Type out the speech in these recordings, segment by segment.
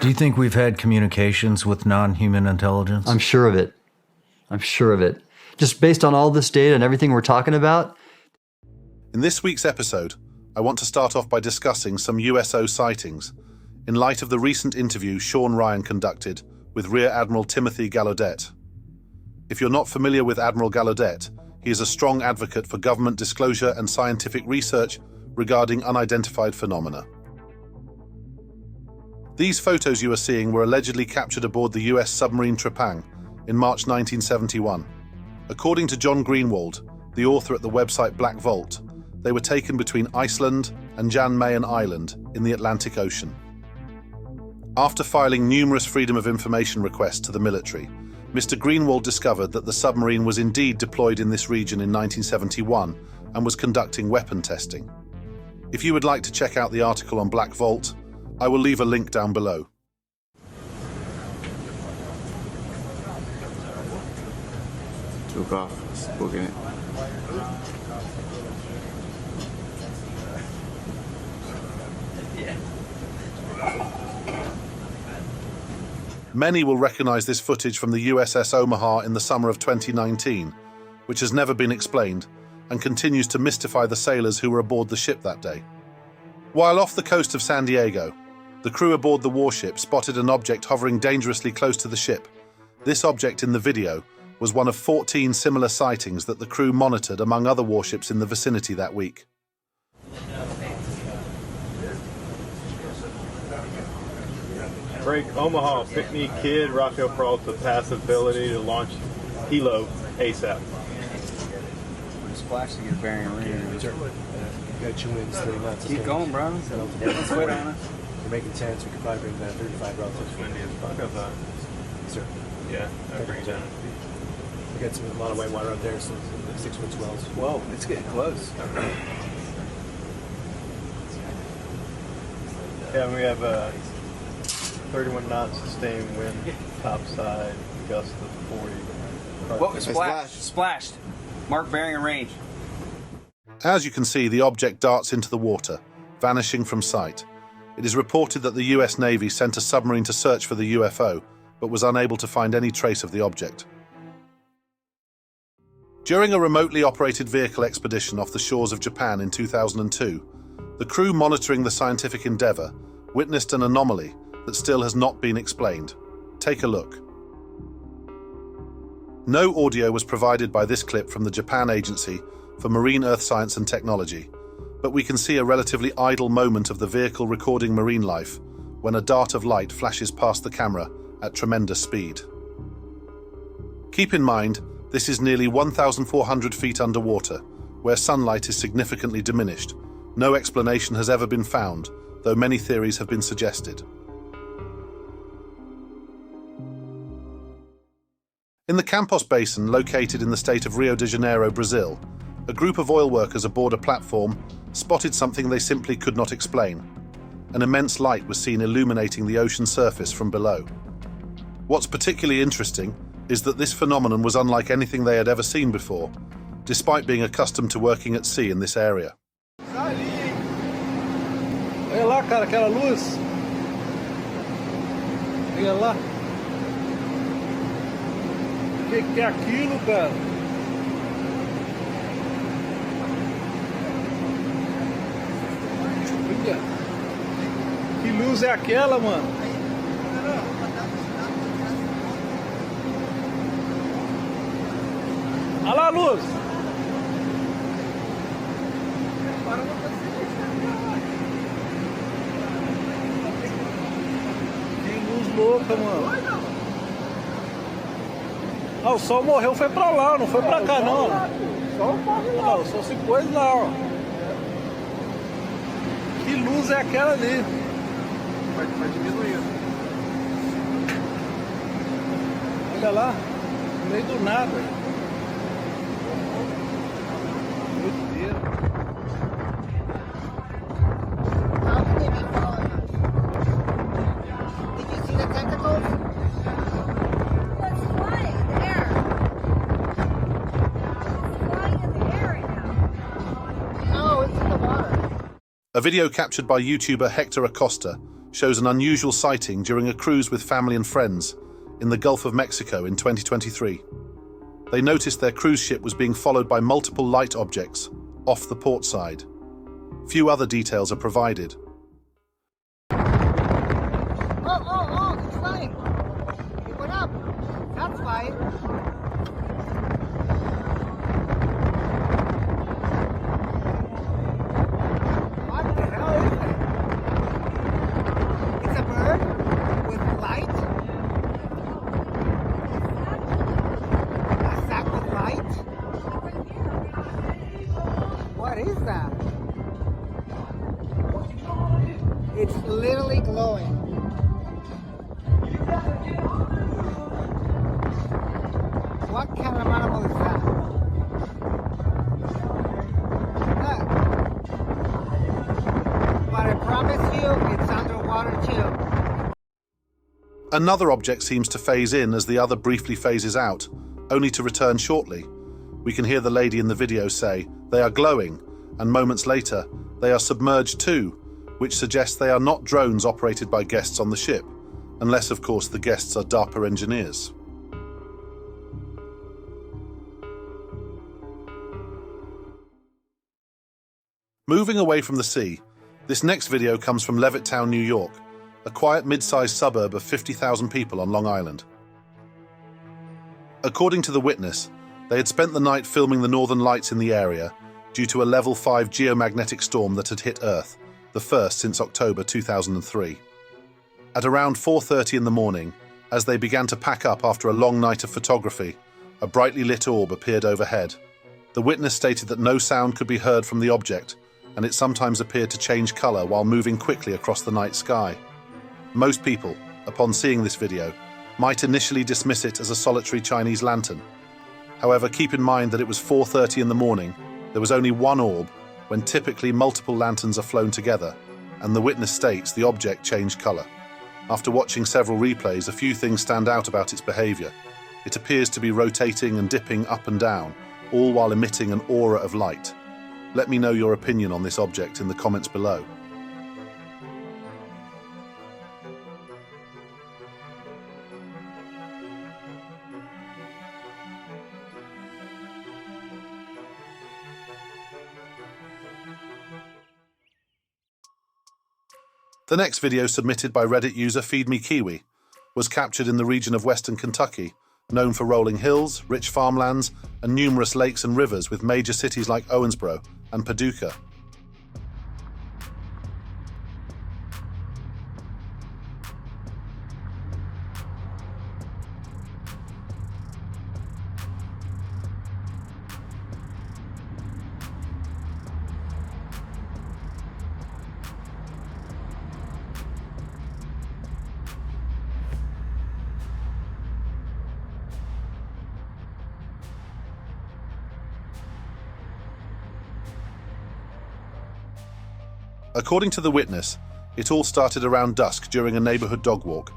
Do you think we've had communications with non-human intelligence? I'm sure of it. I'm sure of it. Just based on all this data and everything we're talking about. In this week's episode, I want to start off by discussing some USO sightings in light of the recent interview Shawn Rryan conducted with Rear Admiral Tim Gallaudet. If you're not familiar with Admiral Gallaudet, he is a strong advocate for government disclosure and scientific research regarding unidentified phenomena. These photos you are seeing were allegedly captured aboard the US submarine Trepang in March 1971. According to John Greenwald, the author at the website Black Vault, they were taken between Iceland and Jan Mayen Island in the Atlantic Ocean. After filing numerous Freedom of Information requests to the military, Mr. Greenwald discovered that the submarine was indeed deployed in this region in 1971 and was conducting weapon testing. If you would like to check out the article on Black Vault, I will leave a link down below. Took off, booking it. Many will recognize this footage from the USS Omaha in the summer of 2019, which has never been explained and continues to mystify the sailors who were aboard the ship that day. While off the coast of San Diego, the crew aboard the warship spotted an object hovering dangerously close to the ship. This object in the video was one of 14 similar sightings that the crew monitored among other warships in the vicinity that week. Break Omaha, pick me kid, Rocco Peralta, passability to launch helo ASAP. Splash to get bearing and range. You got 2 winds, 3 knots. Keep going, bro. Don't sweat on us. We're making 10, so we can probably bring down 35 relative. Windy as fuck outside. Sir. Yeah, I bring it down. We got a lot of white water out there, so 6 foot swells. Whoa, it's getting close. Yeah, we have 31 knots sustained wind, topside, gust of 40. Whoa, splashed. Mark bearing and range. As you can see, the object darts into the water, vanishing from sight. It is reported that the US Navy sent a submarine to search for the UFO, but was unable to find any trace of the object. During a remotely operated vehicle expedition off the shores of Japan in 2002, the crew monitoring the scientific endeavor witnessed an anomaly that still has not been explained. Take a look. No audio was provided by this clip from the Japan Agency for Marine Earth Science and Technology, but we can see a relatively idle moment of the vehicle recording marine life when a dart of light flashes past the camera at tremendous speed. Keep in mind, this is nearly 1,400 feet underwater, where sunlight is significantly diminished. No explanation has ever been found, though many theories have been suggested. In the Campos Basin, located in the state of Rio de Janeiro, Brazil, a group of oil workers aboard a platform spotted something they simply could not explain. An immense light was seen illuminating the ocean surface from below. What's particularly interesting is that this phenomenon was unlike anything they had ever seen before, despite being accustomed to working at sea in this area. Olha lá, cara, aquela luz. Olha lá. O que é aquilo, cara? Olha. Que luz é aquela, mano? Olha lá a luz. Que luz louca, mano. Ah, o sol morreu, foi pra lá, não foi pra cá, não. Não, o sol se pôs lá, ó. Que luz é aquela ali? Vai diminuindo. Olha lá, no meio do nada. A video captured by YouTuber Hector Acosta shows an unusual sighting during a cruise with family and friends in the Gulf of Mexico in 2023. They noticed their cruise ship was being followed by multiple light objects off the port side. Few other details are provided. Oh, it's flying. It went up. That's fine. What the hell is it? It's a bird with light. A sack with light. What is that? It's literally glowing. What kind of animal is that? Look. But I promise you, it's underwater too. Another object seems to phase in as the other briefly phases out, only to return shortly. We can hear the lady in the video say, "They are glowing," and moments later, "They are submerged too," which suggests they are not drones operated by guests on the ship, unless of course the guests are DARPA engineers. Moving away from the sea, this next video comes from Levittown, New York, a quiet mid-sized suburb of 50,000 people on Long Island. According to the witness, they had spent the night filming the northern lights in the area due to a level 5 geomagnetic storm that had hit Earth, the first since October 2003. At around 4:30 in the morning, as they began to pack up after a long night of photography, a brightly lit orb appeared overhead. The witness stated that no sound could be heard from the object, and it sometimes appeared to change color while moving quickly across the night sky. Most people, upon seeing this video, might initially dismiss it as a solitary Chinese lantern. However, keep in mind that it was 4:30 in the morning, there was only one orb, when typically multiple lanterns are flown together, and the witness states the object changed color. After watching several replays, a few things stand out about its behavior. It appears to be rotating and dipping up and down, all while emitting an aura of light. Let me know your opinion on this object in the comments below. The next video, submitted by Reddit user FeedMeKiwi, was captured in the region of western Kentucky, known for rolling hills, rich farmlands, and numerous lakes and rivers with major cities like Owensboro and Paducah. According to the witness, it all started around dusk during a neighborhood dog walk.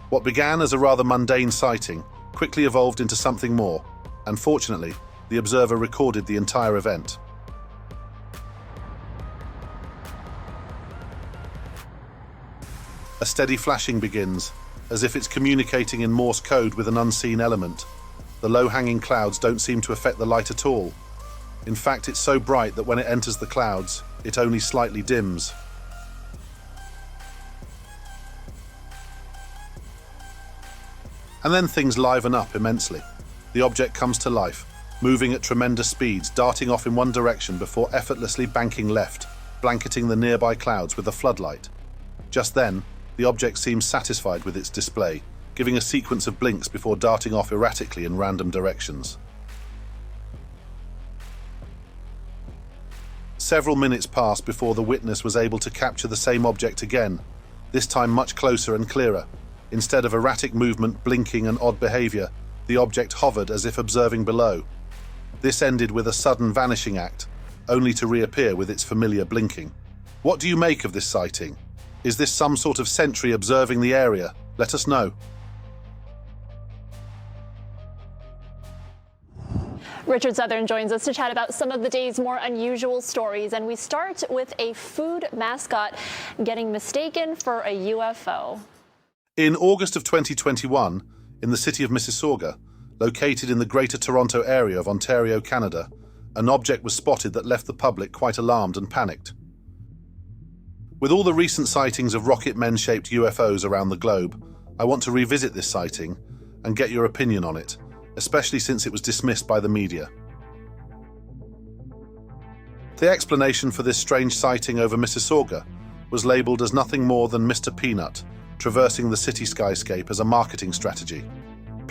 What began as a rather mundane sighting quickly evolved into something more, and fortunately, the observer recorded the entire event. A steady flashing begins, as if it's communicating in Morse code with an unseen element. The low-hanging clouds don't seem to affect the light at all. In fact, it's so bright that when it enters the clouds, it only slightly dims. And then things liven up immensely. The object comes to life, moving at tremendous speeds, darting off in one direction before effortlessly banking left, blanketing the nearby clouds with a floodlight. Just then, the object seems satisfied with its display, giving a sequence of blinks before darting off erratically in random directions. Several minutes passed before the witness was able to capture the same object again, this time much closer and clearer. Instead of erratic movement, blinking, and odd behavior, the object hovered as if observing below. This ended with a sudden vanishing act, only to reappear with its familiar blinking. What do you make of this sighting? Is this some sort of sentry observing the area? Let us know. Richard Southern joins us to chat about some of the day's more unusual stories, and we start with a food mascot getting mistaken for a UFO. In August of 2021, in the city of Mississauga, located in the Greater Toronto area of Ontario, Canada, an object was spotted that left the public quite alarmed and panicked. With all the recent sightings of rocket men-shaped UFOs around the globe, I want to revisit this sighting and get your opinion on it, especially since it was dismissed by the media. The explanation for this strange sighting over Mississauga was labelled as nothing more than Mr. Peanut traversing the city skyscape as a marketing strategy.